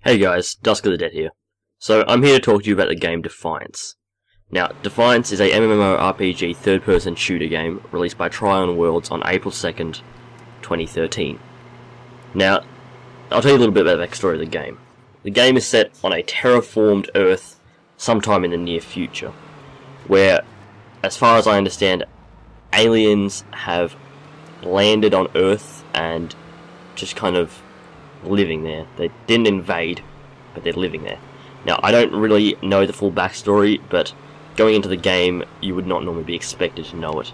Hey guys, Dusk of the Dead here. So I'm here to talk to you about the game Defiance. Now, Defiance is a MMORPG third-person shooter game released by Tryon Worlds on April 2nd, 2013. Now, I'll tell you a little bit about the backstory of the game. The game is set on a terraformed Earth sometime in the near future, where, as far as I understand, aliens have landed on Earth and just kind of living there. They didn't invade, but they're living there. Now, I don't really know the full backstory, but going into the game, you would not normally be expected to know it.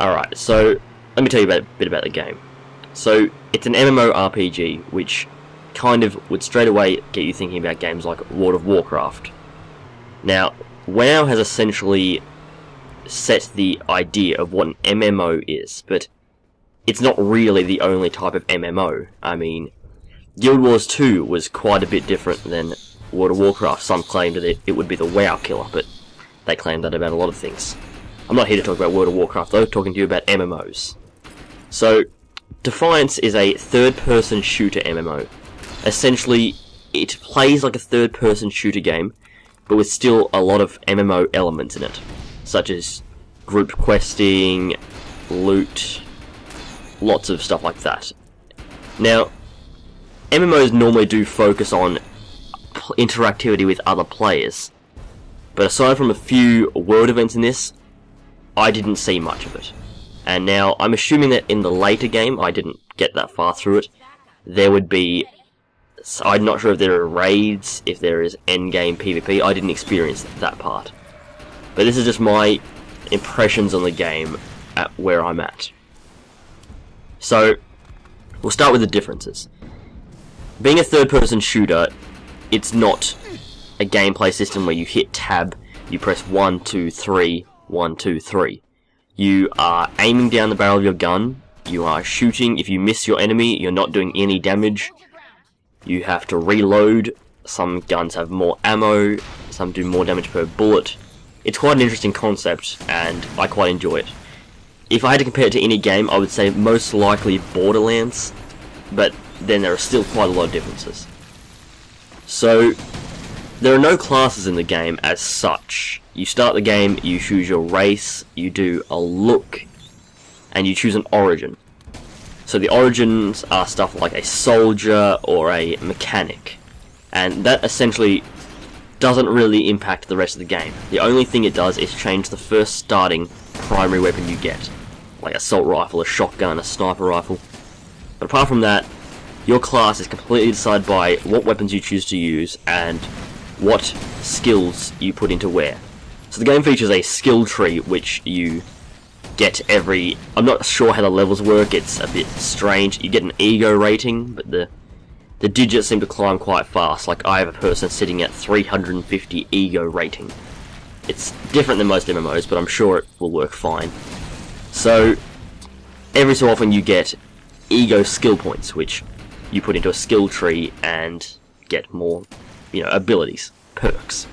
Alright, so let me tell you a bit about the game. So, it's an MMORPG, which kind of would straight away get you thinking about games like World of Warcraft. Now, WoW has essentially set the idea of what an MMO is, but it's not really the only type of MMO. I mean, Guild Wars 2 was quite a bit different than World of Warcraft. Some claimed that it would be the WoW killer, but they claimed that about a lot of things. I'm not here to talk about World of Warcraft though, talking to you about MMOs. So, Defiance is a third-person shooter MMO. Essentially, it plays like a third-person shooter game, but with still a lot of MMO elements in it, such as group questing, loot, lots of stuff like that. Now, MMOs normally do focus on interactivity with other players, but aside from a few world events in this, I didn't see much of it. And now, I'm assuming that in the later game, I didn't get that far through it, there would be, I'm not sure if there are raids, if there is endgame PvP, I didn't experience that part. But this is just my impressions on the game at where I'm at. So, we'll start with the differences. Being a third-person shooter, it's not a gameplay system where you hit tab, you press 1, 2, 3, 1, 2, 3. You are aiming down the barrel of your gun, you are shooting. If you miss your enemy, you're not doing any damage. You have to reload. Some guns have more ammo, some do more damage per bullet. It's quite an interesting concept, and I quite enjoy it. If I had to compare it to any game, I would say most likely Borderlands, but then there are still quite a lot of differences. So, there are no classes in the game as such. You start the game, you choose your race, you do a look, and you choose an origin. So the origins are stuff like a soldier or a mechanic, and that essentially doesn't really impact the rest of the game. The only thing it does is change the first starting primary weapon you get, like assault rifle, a shotgun, a sniper rifle. But apart from that, your class is completely decided by what weapons you choose to use and what skills you put into where. So the game features a skill tree which you get every... I'm not sure how the levels work, it's a bit strange. You get an ego rating, but the digits seem to climb quite fast. Like, I have a person sitting at 350 ego rating. It's different than most MMOs, but I'm sure it will work fine. So, every so often you get ego skill points, which you put into a skill tree and get more, abilities, perks.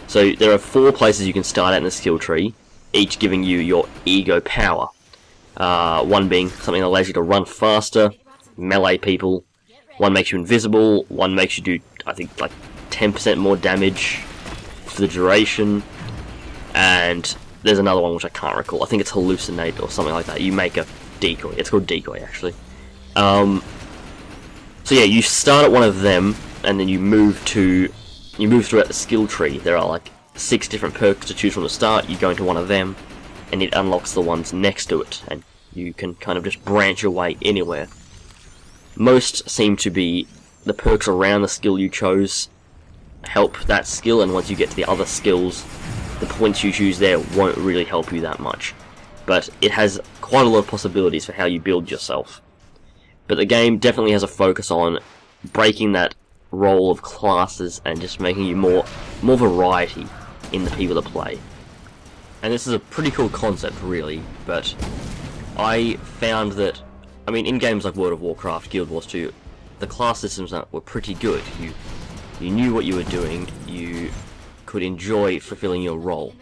So there are 4 places you can start at in the skill tree, each giving you your ego power. One being something that allows you to run faster, melee people. One makes you invisible, one makes you do, I think, like 10% more damage for the duration, and there's another one which I can't recall. I think it's hallucinate or something like that. You make a decoy. It's called decoy, actually. So yeah, you start at one of them, and then you move throughout the skill tree. There are like 6 different perks to choose from the start. You go into one of them, and it unlocks the ones next to it, and you can kind of just branch your way anywhere. Most seem to be the perks around the skill you chose help that skill, and once you get to the other skills, the points you choose there won't really help you that much. But it has quite a lot of possibilities for how you build yourself. But the game definitely has a focus on breaking that role of classes and just making you more variety in the people that play. And this is a pretty cool concept, really, but I found that, in games like World of Warcraft, Guild Wars 2, the class systems were pretty good. You knew what you were doing, you could enjoy fulfilling your role.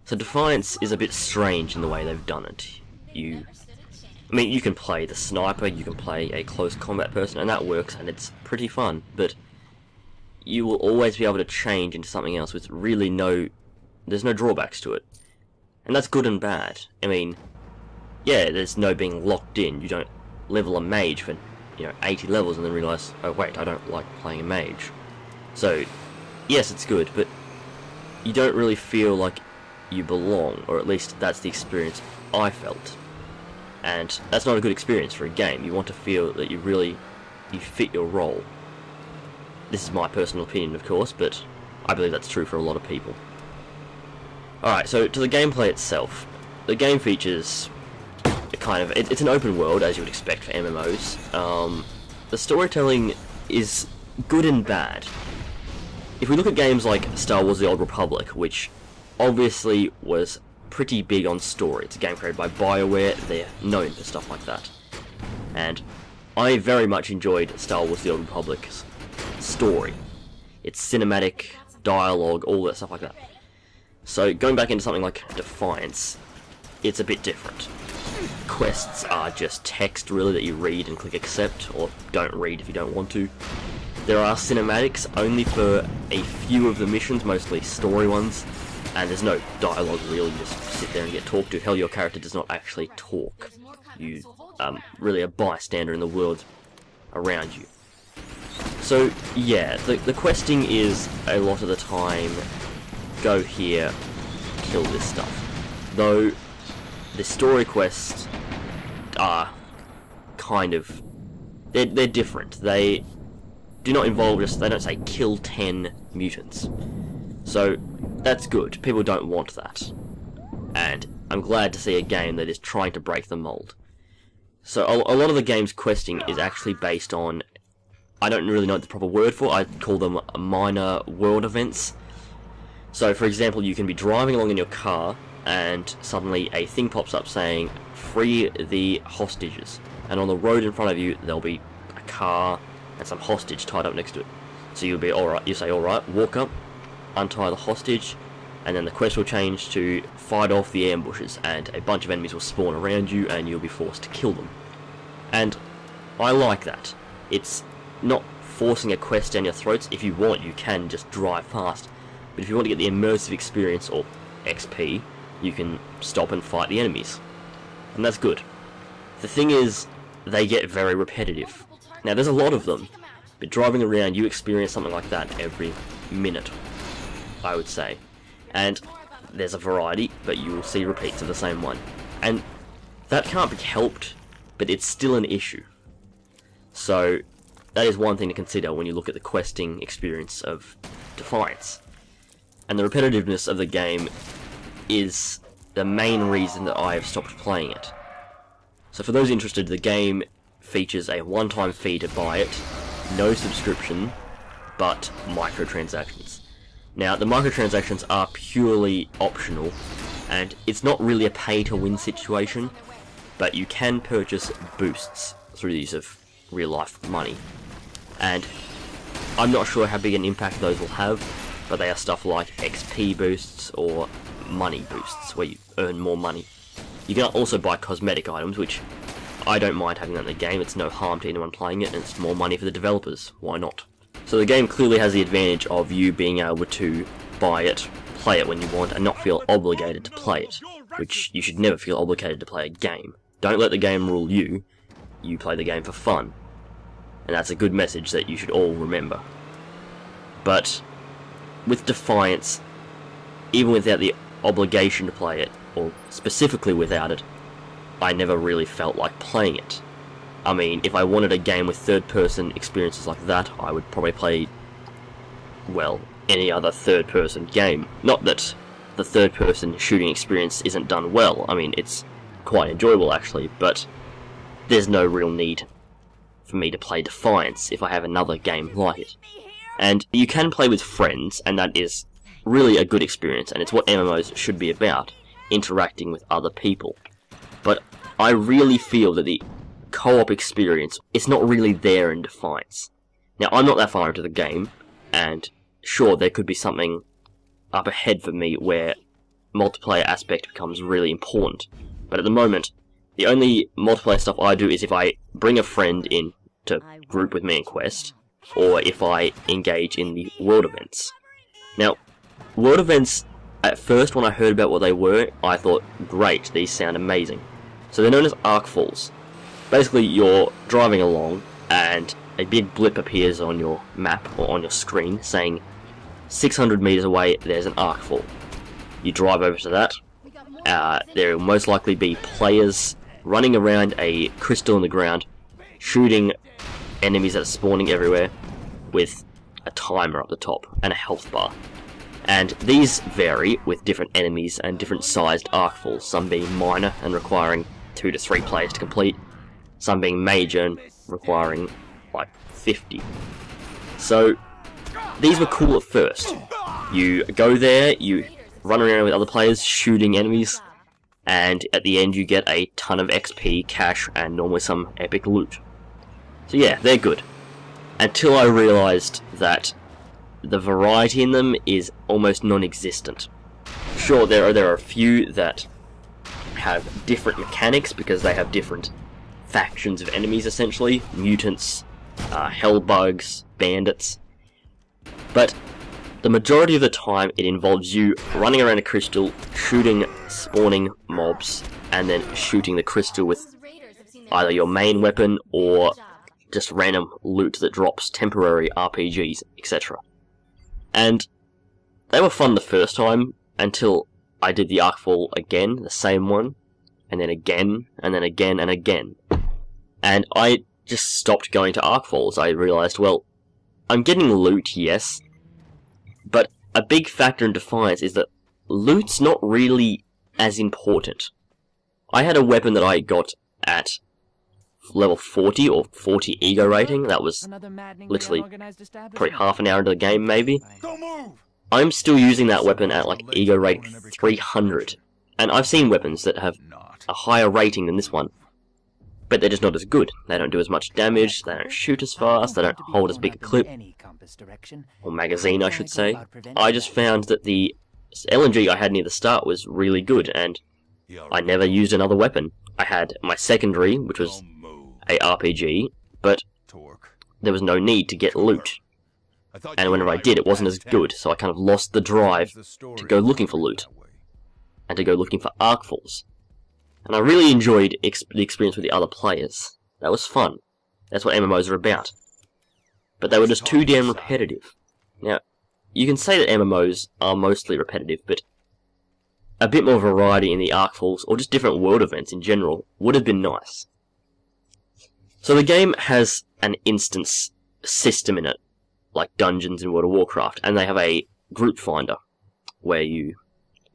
So Defiance is a bit strange in the way they've done it. I mean, you can play the sniper, you can play a close combat person, and that works, and it's pretty fun, but you will always be able to change into something else with really there's no drawbacks to it. And that's good and bad. I mean, yeah, there's no being locked in. You don't level a mage for, 80 levels and then realise, oh wait, I don't like playing a mage. So, yes, it's good, but you don't really feel like you belong, or at least that's the experience I felt. And that's not a good experience for a game. You want to feel that you fit your role. This is my personal opinion, of course, but I believe that's true for a lot of people. Alright, so to the gameplay itself. The game features it's an open world, as you would expect for MMOs. The storytelling is good and bad. If we look at games like Star Wars The Old Republic, which obviously was pretty big on story. It's a game created by BioWare, they're known for stuff like that. And I very much enjoyed Star Wars The Old Republic's story. Its cinematic, dialogue, all that stuff like that. So going back into something like Defiance, it's a bit different. Quests are just text really that you read and click accept, or don't read if you don't want to. There are cinematics only for a few of the missions, mostly story ones, and there's no dialogue really, you just sit there and get talked to. Hell, your character does not actually talk. You really a bystander in the world around you. So yeah, the questing is a lot of the time, go here, kill this stuff. Though the story quests are they're different. They do not involve they don't say kill 10 mutants. So that's good. People don't want that. And I'm glad to see a game that is trying to break the mold. So a lot of the game's questing is actually based on, I don't really know what the proper word for, I call them minor world events. So for example, you can be driving along in your car and suddenly a thing pops up saying, free the hostages. And on the road in front of you, there'll be a car and some hostage tied up next to it. So you'll be alright, you say alright, walk up, untie the hostage, and then the quest will change to fight off the ambushes, and a bunch of enemies will spawn around you and you'll be forced to kill them. And I like that. It's not forcing a quest down your throats. If you want, you can just drive past. But if you want to get the immersive experience, or XP, you can stop and fight the enemies. And that's good. The thing is, they get very repetitive. Now, there's a lot of them, but driving around, you experience something like that every minute, I would say. And there's a variety, but you will see repeats of the same one. And that can't be helped, but it's still an issue. So, that is one thing to consider when you look at the questing experience of Defiance. And the repetitiveness of the game is the main reason that I have stopped playing it. So for those interested, the game features a one-time fee to buy it, no subscription, but microtransactions. Now, the microtransactions are purely optional, and it's not really a pay-to-win situation, but you can purchase boosts through the use of real-life money. And I'm not sure how big an impact those will have, but they are stuff like XP boosts or money boosts, where you earn more money. You can also buy cosmetic items, which I don't mind having that in the game. It's no harm to anyone playing it, and it's more money for the developers. Why not? So the game clearly has the advantage of you being able to buy it, play it when you want, and not feel obligated to play it, which you should never feel obligated to play a game. Don't let the game rule you. You play the game for fun. And that's a good message that you should all remember. But with Defiance, even without the obligation to play it, or specifically without it, I never really felt like playing it. I mean, if I wanted a game with third-person experiences like that, I would probably play, well, any other third-person game. Not that the third-person shooting experience isn't done well. I mean, it's quite enjoyable, actually, but there's no real need for me to play Defiance if I have another game like it. And you can play with friends, and that is really a good experience, and it's what MMOs should be about, interacting with other people. But I really feel that the co-op experience is not really there in Defiance. Now, I'm not that far into the game, and sure, there could be something up ahead for me where multiplayer aspect becomes really important, but at the moment, the only multiplayer stuff I do is if I bring a friend in to group with me in Quest, or if I engage in the world events. Now, world events, at first when I heard about what they were, I thought, great, these sound amazing. So they're known as arc falls. Basically, you're driving along, and a big blip appears on your map, or on your screen, saying 600 meters away, there's an arc fall. You drive over to that. There will most likely be players running around a crystal in the ground, shooting enemies that are spawning everywhere, with a timer up the top, and a health bar. And these vary with different enemies and different sized arc falls, some being minor and requiring 2 to 3 players to complete, some being major and requiring like 50. So these were cool at first. You go there, you run around with other players shooting enemies, and at the end you get a ton of XP, cash, and normally some epic loot. So yeah, they're good. Until I realised that the variety in them is almost non-existent. Sure, there are a few that have different mechanics because they have different factions of enemies, essentially. Mutants, hellbugs, bandits. But the majority of the time it involves you running around a crystal, shooting spawning mobs, and then shooting the crystal with either your main weapon or just random loot that drops, temporary RPGs, etc. And they were fun the first time, until I did the Arcfall again, the same one, and then again, and then again, and again. And I just stopped going to Arcfalls. I realised, well, I'm getting loot, yes, but a big factor in Defiance is that loot's not really as important. I had a weapon that I got at level 40 or 40 ego rating. That was literally probably half an hour into the game, maybe. I'm still using that weapon at like ego rate 300, and I've seen weapons that have a higher rating than this one, but they're just not as good. They don't do as much damage, they don't shoot as fast, they don't hold as big a clip, or magazine I should say. I just found that the LNG I had near the start was really good, and I never used another weapon. I had my secondary, which was a RPG, but there was no need to get loot. And whenever I did, it wasn't as good, so I kind of lost the drive to go looking for loot, and to go looking for arcfalls. And I really enjoyed the experience with the other players. That was fun. That's what MMOs are about. But they were just too damn repetitive. Now, you can say that MMOs are mostly repetitive, but a bit more variety in the arcfalls, or just different world events in general, would have been nice. So the game has an instance system in it, like dungeons in World of Warcraft, and they have a group finder, where you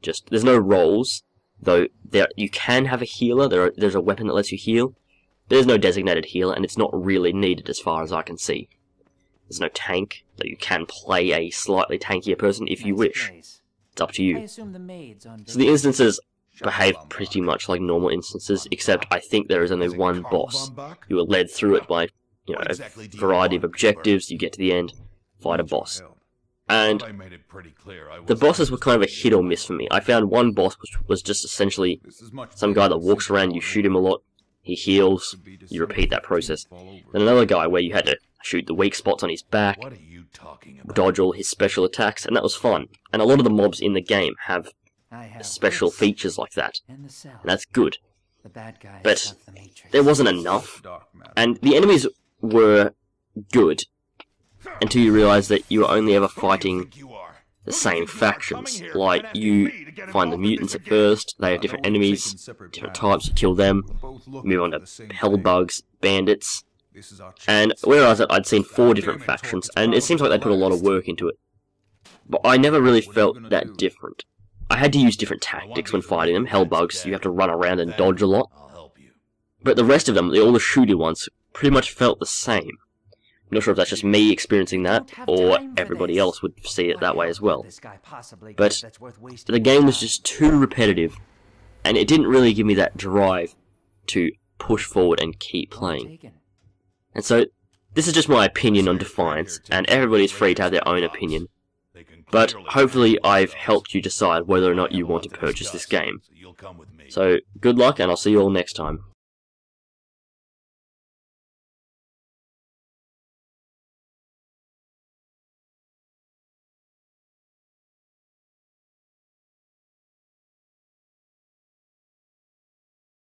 just, there's no roles, though you can have a healer, there's a weapon that lets you heal, but there's no designated healer, and it's not really needed as far as I can see. There's no tank, though you can play a slightly tankier person if you wish. It's up to you. So the instances behave pretty much like normal instances, except I think there is only one boss. You are led through it by, a variety of objectives, you get to the end, fight a boss. And the bosses were kind of a hit or miss for me. I found one boss which was just essentially some guy that walks around, you shoot him a lot, he heals, you repeat that process. Then another guy where you had to shoot the weak spots on his back, dodge all his special attacks, and that was fun. And a lot of the mobs in the game have special features like that, and that's good. But there wasn't enough, and the enemies were good until you realise that you are only ever fighting the same factions. Like, you find the mutants at first, they have different enemies, different types, you kill them, move on to hellbugs, bandits, and whereas I'd seen 4 different factions, and it seems like they put a lot of work into it. But I never really felt that different. I had to use different tactics when fighting them. Hellbugs, you have to run around and dodge a lot. But the rest of them, all the shooty ones, pretty much felt the same. I'm not sure if that's just me experiencing that, or everybody else would see it that way as well. But the game was just too repetitive, and it didn't really give me that drive to push forward and keep playing. And so, this is just my opinion on Defiance, and everybody's free to have their own opinion. But hopefully I've helped you decide whether or not you want to purchase this game. So, good luck, and I'll see you all next time.